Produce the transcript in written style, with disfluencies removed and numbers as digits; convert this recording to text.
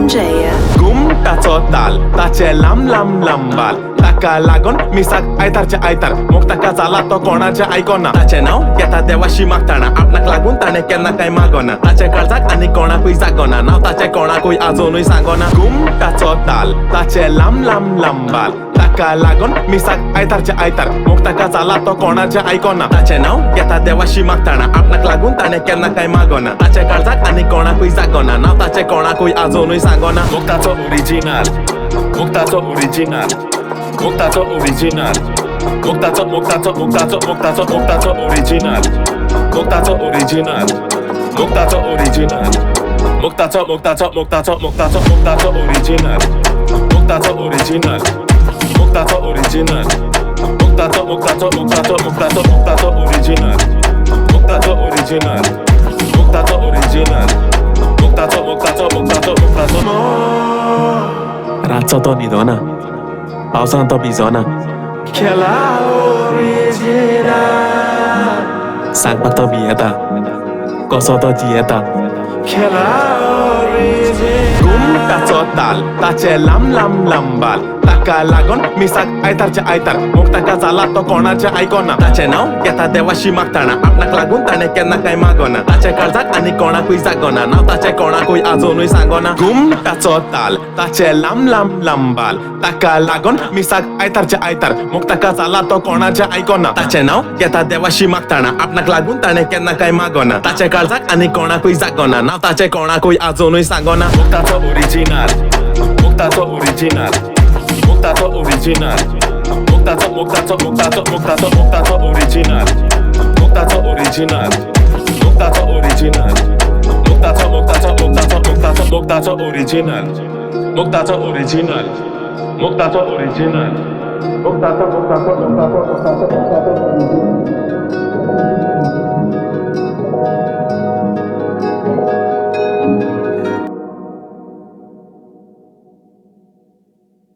DJ घुमटाचो ताल ताचे लांब लांब लांब बाल ताका लागून मिसाक आयतारचे आयतार मोग ताका जाला तो कोणाचे आयकोना ताचे नांव घेता देवाशी मागताना आपणाक लागून ताणें केन्ना काय मागोना ताचे काळजाक आनी कोणाकूय जागोना नांव ताचे कोणाकूय आजुनूय सांगोना घुमटाचो ताल ताचे लांब लांब लांब बाल ताका लागून मिसाक आयतारचे आयतार मोग ताका जाला तो कोणाचे आयकोना ताचे नांव घेता देवाशी मागताना आपणाक लागून ताणें केन्ना काय मागोना ताचे काळजाक आनी कोणाकूय जागोना नांव ताचे कोणाकूय आजुनूय सांगोना मुक्ताचो ओरिजिनल मुक्ताचो ओरिजिनल मुक्ताचो ओरिजिनल मुक्ताचो मुक्ताचो मुक्ताचो मुक्ताचो मुक्ताचो ओरिजिनल मुक्ताचो ओरिजिनल मुक्ताचो ओरिजिनल मुक्ताचो मुक्ताचो मुक्ताचो मुक्ताचो मुक्ताचो ओरिजिनल मुक्ताचो ओरिजिनल मुक्ताचो ओरिजिनल मुक्ताचो मुक्ताचो मुक्ताचो मुक्ताचो मुक्ताचो ओरिजिनल मुक्ताचो ओरिजिनल मुक्ताचो ओरिजिनल मुक्ताचो मुक्ताचो मुक्ताचो मुक्ताचो रातचो तो न्हिदोना पावसान तो भिजोना खेला ओरिजिनल सांगपाक तो भियेता कसो तो जियेता खेला ओरिजिनल घुमटाचो ताल ताचे लांब लांब लांब बाल ताका लागून मिसाक आयतारचे आयतार मोग ताका जाला तो कोणाचे आयकोना ताचे नांव घेता देवाशी मागताना आपणाक लागून ताणें केन्ना काय मागोना ताचे काळजाक आनी कोणाकूय जागोना नांव ताचे कोणाकूय आजुनूय सांगोना घुमटाचो ताल ताचे लांब लांब लांब बाल ताका लागून मिसाक आयतारचे आयतार मोग ताका जाला तो कोणाचे आयकोना ताचे नांव घेता देवाशी मागताना आपणाक लागून ताणें केन्ना काय मागोना ताचे काळजाक आनी कोणाकूय जागोना नांव ताचे कोणाकूय आजुनूय सांगोना मुक्ताचो ओरिजिनल मुक्ताचो ओरिजिनल मुक्ताचो ओरिजिनल मुक्ताचो मुक्ताचो मुक्ताचो मुक्ताचो मुक्ताचो ओरिजिनल मुक्ताचो ओरिजिनल मुक्ताचो ओरिजिनल मुक्ताचो मुक्ताचो मुक्ताचो मुक्ताचो मुक्ताचो ओरिजिनल मुक्ताचो ओरिजिनल मुक्ताचो ओरिजिनल मुक्ताचो मुक्ताचो मुक्ताचो मुक्ताचो मुक्ताचो